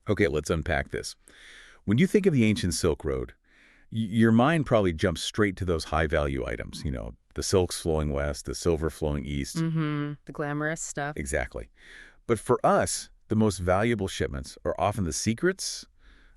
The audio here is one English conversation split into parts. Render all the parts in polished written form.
Okay, let's unpack this. When you think of the ancient Silk Road, your mind probably jumps straight to those high-value items, the silks flowing west, the silver flowing east. Mm-hmm. The glamorous stuff. Exactly. But for us, the most valuable shipments are often the secrets,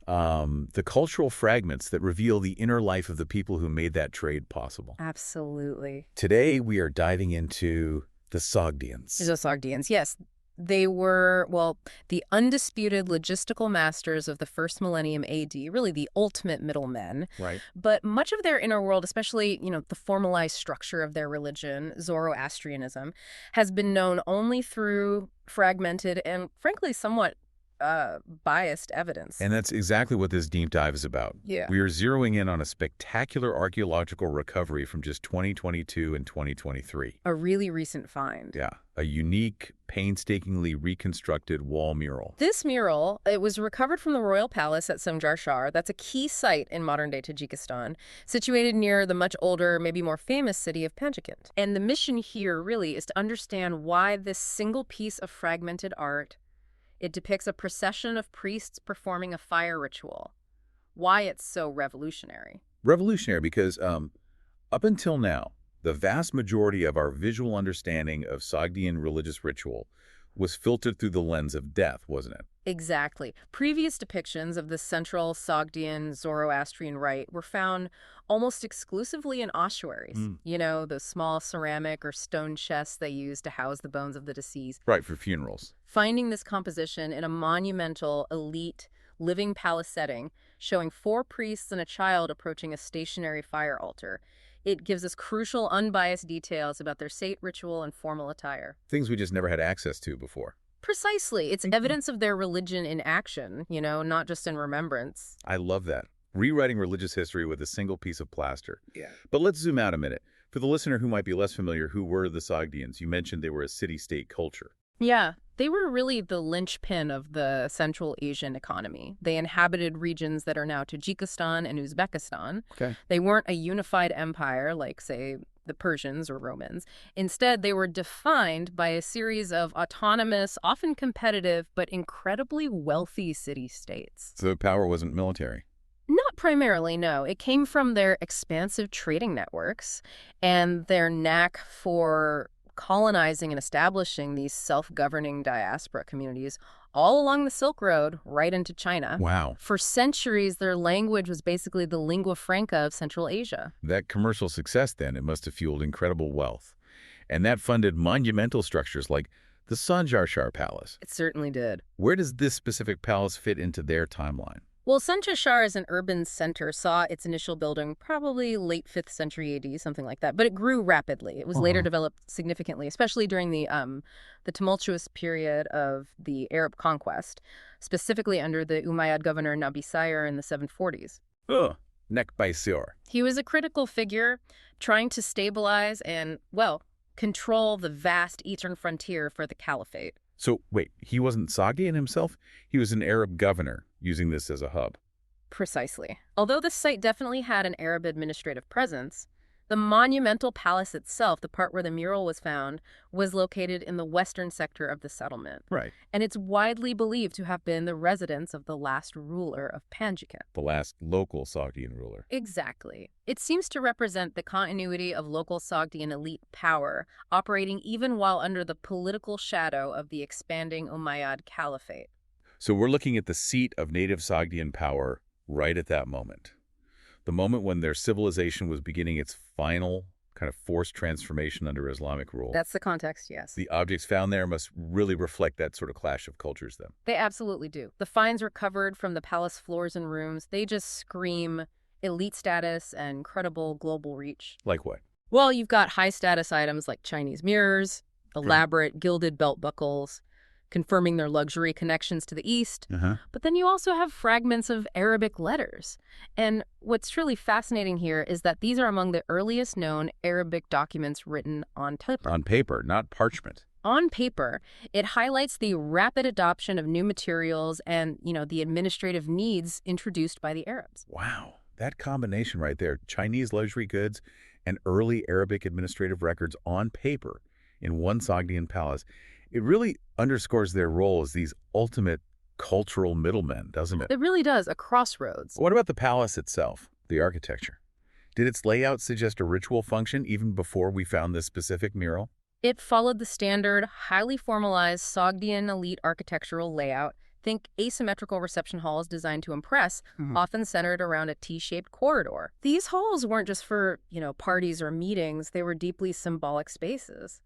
the cultural fragments that reveal the inner life of the people who made that trade possible. Absolutely. Today, we are diving into the The Sogdians. Sogdians, yes. They were, well, the undisputed logistical masters of the first millennium AD, really the ultimate middlemen. Right. But much of their inner world, especially, the formalized structure of their religion, Zoroastrianism, has been known only through fragmented and, frankly, somewhat biased evidence. And that's exactly what this deep dive is about. Yeah. We are zeroing in on a spectacular archaeological recovery from just 2022 and 2023. A really recent find. Yeah, a unique, painstakingly reconstructed wall mural. This mural, it was recovered from the royal palace at Sanjar-Shah. That's a key site in modern-day Tajikistan, situated near the much older, maybe more famous city of Panjikent. And the mission here really is to understand why this single piece of fragmented art, it depicts a procession of priests performing a fire ritual, why it's so revolutionary. Revolutionary because up until now, the vast majority of our visual understanding of Sogdian religious ritual was filtered through the lens of death, wasn't it? Exactly. Previous depictions of the central Sogdian Zoroastrian rite were found almost exclusively in ossuaries. Those small ceramic or stone chests they used to house the bones of the deceased. Right, for funerals. Finding this composition in a monumental, elite, living palace setting, showing 4 priests and a child approaching a stationary fire altar, it gives us crucial, unbiased details about their sacred ritual and formal attire. Things we just never had access to before. Precisely. It's evidence of their religion in action, not just in remembrance. I love that. Rewriting religious history with a single piece of plaster. Yeah. But let's zoom out a minute. For the listener who might be less familiar, who were the Sogdians? You mentioned they were a city-state culture. Yeah, they were really the linchpin of the Central Asian economy. They inhabited regions that are now Tajikistan and Uzbekistan. Okay. They weren't a unified empire like, say, the Persians or Romans. Instead, they were defined by a series of autonomous, often competitive, but incredibly wealthy city-states. So power wasn't military. Not primarily, no. It came from their expansive trading networks and their knack for colonizing and establishing these self-governing diaspora communities all along the Silk Road, right into China. Wow. For centuries, their language was basically the lingua franca of Central Asia. That commercial success, then, it must have fueled incredible wealth. And that funded monumental structures like the Sanjar-Shah Palace. It certainly did. Where does this specific palace fit into their timeline? Well, Sanjar-Shah as an urban center saw its initial building probably late 5th century AD, something like that. But it grew rapidly. It was later developed significantly, especially during the tumultuous period of the Arab conquest, specifically under the Umayyad governor Nabi Sayyar in the 740s. Neck by Sior. He was a critical figure trying to stabilize and, well, control the vast eastern frontier for the caliphate. So, wait, he wasn't Sogdian himself? He was an Arab governor using this as a hub. Precisely. Although the site definitely had an Arab administrative presence, the monumental palace itself, the part where the mural was found, was located in the western sector of the settlement. Right. And it's widely believed to have been the residence of the last ruler of Panjikent. The last local Sogdian ruler. Exactly. It seems to represent the continuity of local Sogdian elite power, operating even while under the political shadow of the expanding Umayyad Caliphate. So we're looking at the seat of native Sogdian power right at that moment. The moment when their civilization was beginning its final kind of forced transformation under Islamic rule. That's the context, yes. The objects found there must really reflect that sort of clash of cultures, then. They absolutely do. The finds recovered from the palace floors and rooms, they just scream elite status and incredible global reach. Like what? Well, you've got high-status items like Chinese mirrors, elaborate gilded belt buckles, confirming their luxury connections to the East. But then you also have fragments of Arabic letters. And what's truly fascinating here is that these are among the earliest known Arabic documents written on paper. On paper, not parchment. On paper, it highlights the rapid adoption of new materials and, the administrative needs introduced by the Arabs. Wow. That combination right there, Chinese luxury goods and early Arabic administrative records on paper in one Sogdian palace, it really underscores their role as these ultimate cultural middlemen, doesn't it? It really does, a crossroads. What about the palace itself, the architecture? Did its layout suggest a ritual function even before we found this specific mural? It followed the standard, highly formalized Sogdian elite architectural layout. Think asymmetrical reception halls designed to impress, often centered around a T-shaped corridor. These halls weren't just for, parties or meetings. They were deeply symbolic spaces.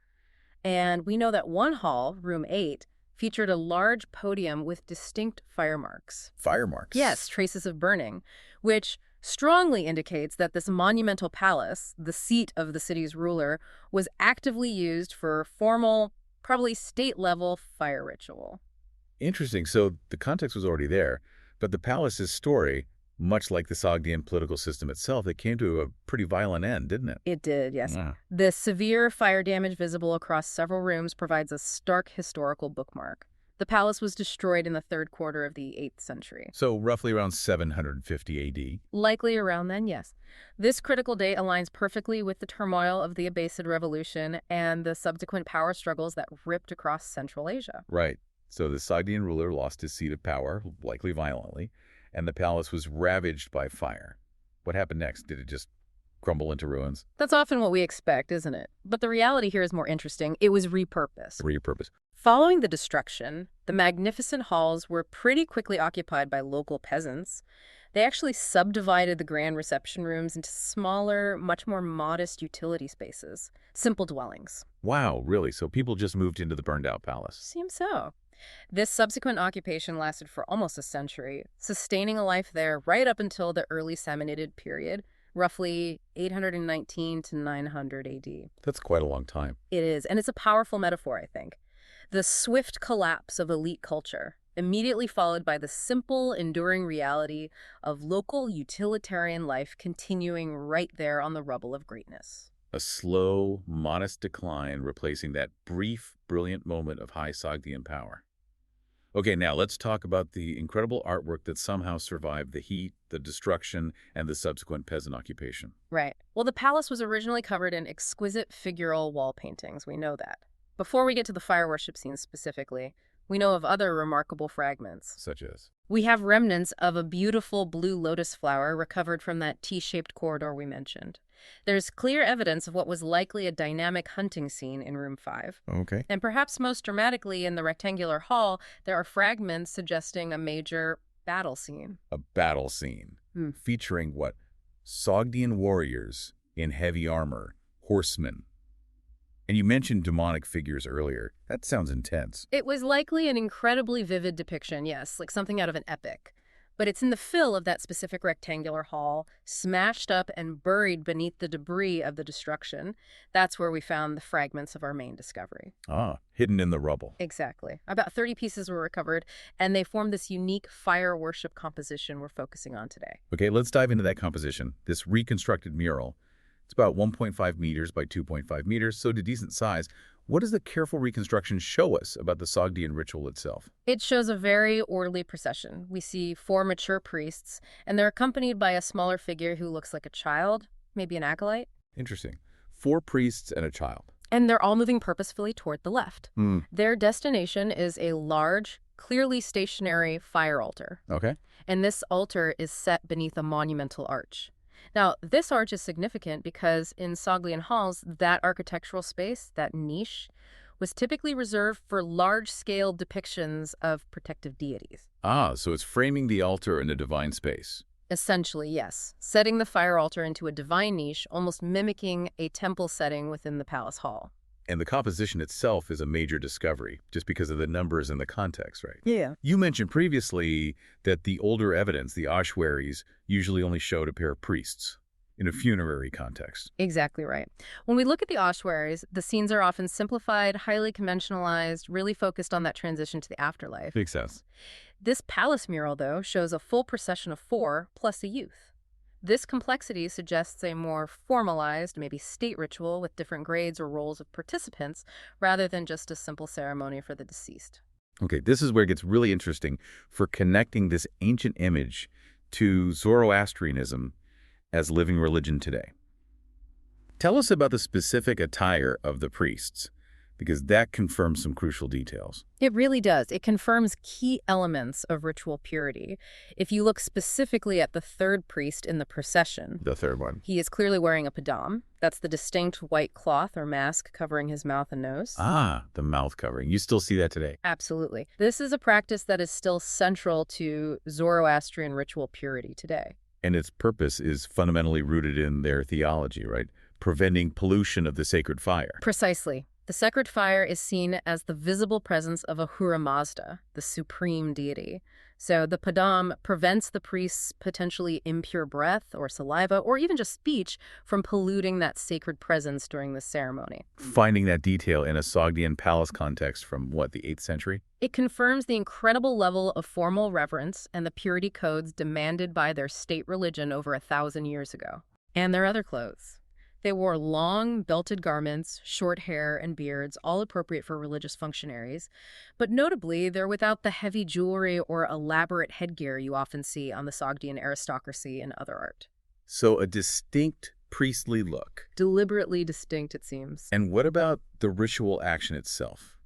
And we know that one hall, room 8, featured a large podium with distinct fire marks. Fire marks? Yes, traces of burning, which strongly indicates that this monumental palace, the seat of the city's ruler, was actively used for formal, probably state-level fire ritual. Interesting. So the context was already there, but the palace's story, much like the Sogdian political system itself, it came to a pretty violent end, didn't it? It did, yes. Yeah. The severe fire damage visible across several rooms provides a stark historical bookmark. The palace was destroyed in the third quarter of the 8th century. So roughly around 750 AD. Likely around then, yes. This critical date aligns perfectly with the turmoil of the Abbasid Revolution and the subsequent power struggles that ripped across Central Asia. Right. So the Sogdian ruler lost his seat of power, likely violently, and the palace was ravaged by fire. What happened next? Did it just crumble into ruins? That's often what we expect, isn't it? But the reality here is more interesting. It was repurposed. Repurposed. Following the destruction, the magnificent halls were pretty quickly occupied by local peasants. They actually subdivided the grand reception rooms into smaller, much more modest utility spaces, simple dwellings. Wow, really? So people just moved into the burned-out palace? Seems so. This subsequent occupation lasted for almost a century, sustaining a life there right up until the early Samanid period, roughly 819 to 900 AD. That's quite a long time. It is, and it's a powerful metaphor, I think. The swift collapse of elite culture, immediately followed by the simple, enduring reality of local utilitarian life continuing right there on the rubble of greatness. A slow, modest decline replacing that brief, brilliant moment of high Sogdian power. Okay, now let's talk about the incredible artwork that somehow survived the heat, the destruction, and the subsequent peasant occupation. Right. Well, the palace was originally covered in exquisite figural wall paintings. We know that. Before we get to the fire worship scenes specifically, we know of other remarkable fragments. Such as? We have remnants of a beautiful blue lotus flower recovered from that T-shaped corridor we mentioned. There's clear evidence of what was likely a dynamic hunting scene in room 5. Okay. And perhaps most dramatically in the rectangular hall, there are fragments suggesting a major battle scene. A battle scene featuring what? Sogdian warriors in heavy armor, horsemen. And you mentioned demonic figures earlier. That sounds intense. It was likely an incredibly vivid depiction, yes, like something out of an epic. But it's in the fill of that specific rectangular hall, smashed up and buried beneath the debris of the destruction. That's where we found the fragments of our main discovery. Ah, hidden in the rubble. Exactly. About 30 pieces were recovered, and they form this unique fire worship composition we're focusing on today. Okay, let's dive into that composition. This reconstructed mural. It's about 1.5 meters by 2.5 meters, so to decent size. What does the careful reconstruction show us about the Sogdian ritual itself? It shows a very orderly procession. We see 4 mature priests, and they're accompanied by a smaller figure who looks like a child, maybe an acolyte. Interesting. 4 priests and a child. And they're all moving purposefully toward the left. Their destination is a large, clearly stationary fire altar. Okay. And this altar is set beneath a monumental arch. Now, this arch is significant because in Sogdian halls, that architectural space, that niche, was typically reserved for large-scale depictions of protective deities. Ah, so it's framing the altar in a divine space. Essentially, yes. Setting the fire altar into a divine niche, almost mimicking a temple setting within the palace hall. And the composition itself is a major discovery, just because of the numbers and the context, right? Yeah. You mentioned previously that the older evidence, the ossuaries, usually only showed a pair of priests in a funerary context. Exactly right. When we look at the ossuaries, the scenes are often simplified, highly conventionalized, really focused on that transition to the afterlife. Makes sense. This palace mural, though, shows a full procession of 4 plus a youth. This complexity suggests a more formalized, maybe state ritual with different grades or roles of participants, rather than just a simple ceremony for the deceased. Okay, this is where it gets really interesting for connecting this ancient image to Zoroastrianism as living religion today. Tell us about the specific attire of the priests. because that confirms some crucial details. It really does. It confirms key elements of ritual purity. If you look specifically at the third priest in the procession, The third one. he is clearly wearing a padam. That's the distinct white cloth or mask covering his mouth and nose. Ah, the mouth covering. You still see that today. Absolutely. This is a practice that is still central to Zoroastrian ritual purity today. And its purpose is fundamentally rooted in their theology, right? Preventing pollution of the sacred fire. Precisely. The sacred fire is seen as the visible presence of Ahura Mazda, the supreme deity. So the padam prevents the priest's potentially impure breath or saliva or even just speech from polluting that sacred presence during the ceremony. Finding that detail in a Sogdian palace context from, what, the 8th century? It confirms the incredible level of formal reverence and the purity codes demanded by their state religion over 1,000 years ago. And their other clothes. They wore long, belted garments, short hair, and beards, all appropriate for religious functionaries. But notably, they're without the heavy jewelry or elaborate headgear you often see on the Sogdian aristocracy and other art. So a distinct priestly look. Deliberately distinct, it seems. And what about the ritual action itself?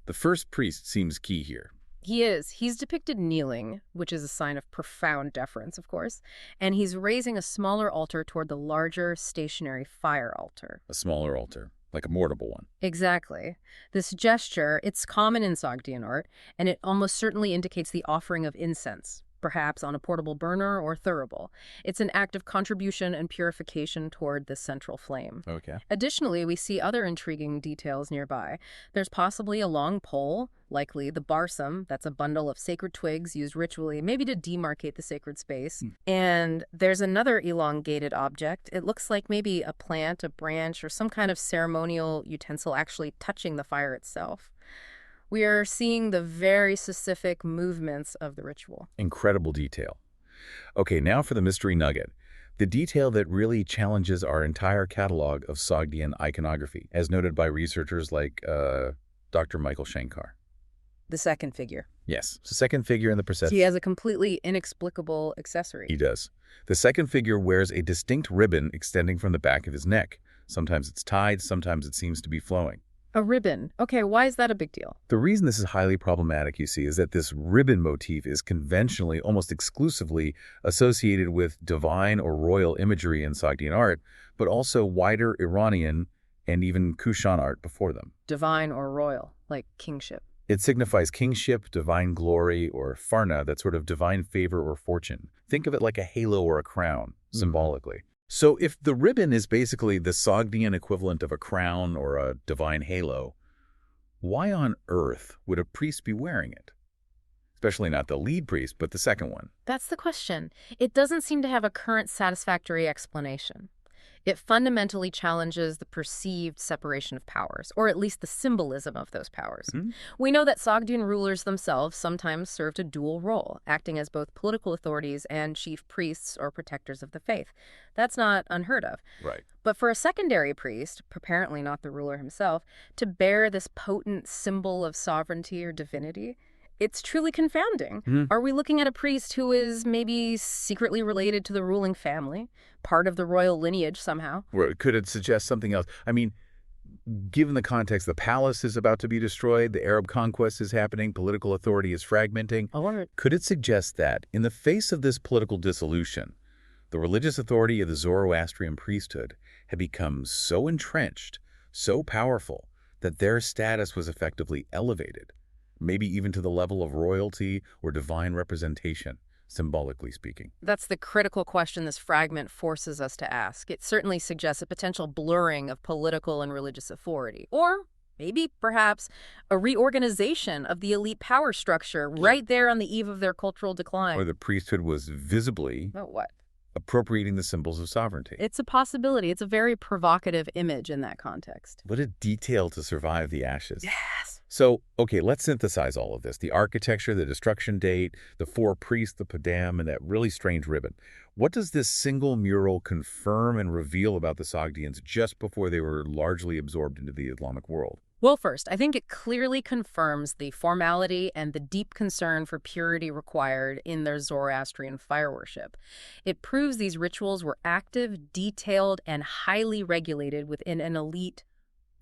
The first priest seems key here. He is. He's depicted kneeling, which is a sign of profound deference, of course, and he's raising a smaller altar toward the larger stationary fire altar. A smaller altar, like a mortable one. Exactly. This gesture, it's common in Sogdian art, and it almost certainly indicates the offering of incense, perhaps on a portable burner or thurible. It's an act of contribution and purification toward the central flame. Okay. Additionally, we see other intriguing details nearby. There's possibly a long pole, likely the barsum, that's a bundle of sacred twigs used ritually, maybe to demarcate the sacred space. And there's another elongated object. It looks like maybe a plant, a branch, or some kind of ceremonial utensil actually touching the fire itself. We are seeing the very specific movements of the ritual. Incredible detail. Okay, now for the mystery nugget. The detail that really challenges our entire catalog of Sogdian iconography, as noted by researchers like Dr. Michael Shankar. The second figure. Yes, the second figure in the procession. He has a completely inexplicable accessory. He does. The second figure wears a distinct ribbon extending from the back of his neck. Sometimes it's tied, sometimes it seems to be flowing. A ribbon. Okay, why is that a big deal? The reason this is highly problematic, you see, is that this ribbon motif is conventionally, almost exclusively, associated with divine or royal imagery in Sogdian art, but also wider Iranian and even Kushan art before them. Divine or royal, like kingship. It signifies kingship, divine glory, or farna, that sort of divine favor or fortune. Think of it like a halo or a crown, symbolically. So if the ribbon is basically the Sogdian equivalent of a crown or a divine halo, why on earth would a priest be wearing it? Especially not the lead priest, but the second one. That's the question. It doesn't seem to have a current satisfactory explanation. It fundamentally challenges the perceived separation of powers, or at least the symbolism of those powers. We know that Sogdian rulers themselves sometimes served a dual role, acting as both political authorities and chief priests or protectors of the faith. That's not unheard of. Right. But for a secondary priest, apparently not the ruler himself, to bear this potent symbol of sovereignty or divinity, it's truly confounding. Are we looking at a priest who is maybe secretly related to the ruling family, part of the royal lineage somehow? Or could it suggest something else? I mean, given the context, the palace is about to be destroyed, the Arab conquest is happening, political authority is fragmenting. Could it suggest that, in the face of this political dissolution, the religious authority of the Zoroastrian priesthood had become so entrenched, so powerful, that their status was effectively elevated? Maybe even to the level of royalty or divine representation, symbolically speaking. That's the critical question this fragment forces us to ask. It certainly suggests a potential blurring of political and religious authority. Or maybe, perhaps, a reorganization of the elite power structure right there on the eve of their cultural decline. Or the priesthood was visibly What? appropriating the symbols of sovereignty. It's a possibility. It's a very provocative image in that context. What a detail to survive the ashes. Yes. So, okay, let's synthesize all of this. The architecture, the destruction date, the four priests, the padam, and that really strange ribbon. What does this single mural confirm and reveal about the Sogdians just before they were largely absorbed into the Islamic world? Well, first, I think it clearly confirms the formality and the deep concern for purity required in their Zoroastrian fire worship. It proves these rituals were active, detailed, and highly regulated within an elite,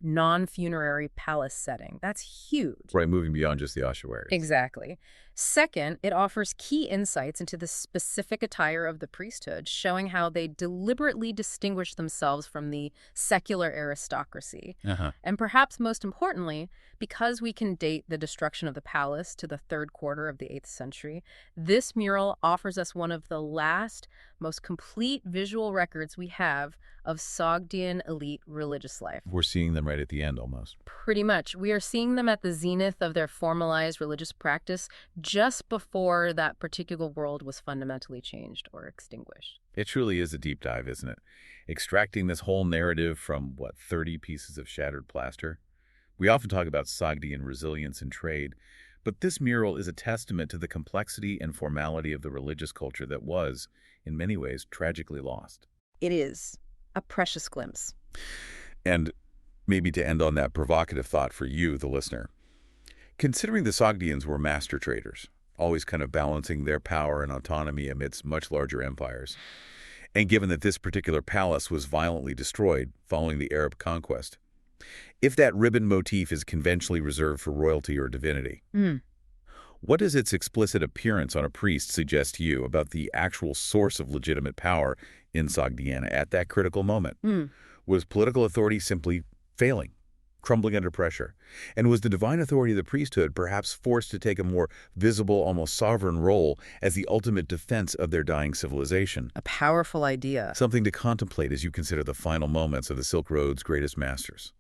non-funerary palace setting. That's huge. Right, moving beyond just the ossuaries. Exactly. Second, it offers key insights into the specific attire of the priesthood, showing how they deliberately distinguish themselves from the secular aristocracy. Uh-huh. And perhaps most importantly, because we can date the destruction of the palace to the third quarter of the 8th century, this mural offers us one of the last, most complete visual records we have of Sogdian elite religious life. We're seeing them right at the end almost. Pretty much. We are seeing them at the zenith of their formalized religious practice just before that particular world was fundamentally changed or extinguished. It truly is a deep dive, isn't it? Extracting this whole narrative from, 30 pieces of shattered plaster? We often talk about Sogdian resilience in trade, but this mural is a testament to the complexity and formality of the religious culture that was, in many ways, tragically lost. It is a precious glimpse. And maybe to end on that provocative thought for you, the listener, considering the Sogdians were master traders, always kind of balancing their power and autonomy amidst much larger empires, and given that this particular palace was violently destroyed following the Arab conquest, if that ribbon motif is conventionally reserved for royalty or divinity, what does its explicit appearance on a priest suggest to you about the actual source of legitimate power in Sogdiana at that critical moment? Was political authority simply failing, crumbling under pressure? And was the divine authority of the priesthood perhaps forced to take a more visible, almost sovereign role as the ultimate defense of their dying civilization? A powerful idea. Something to contemplate as you consider the final moments of the Silk Road's greatest masters.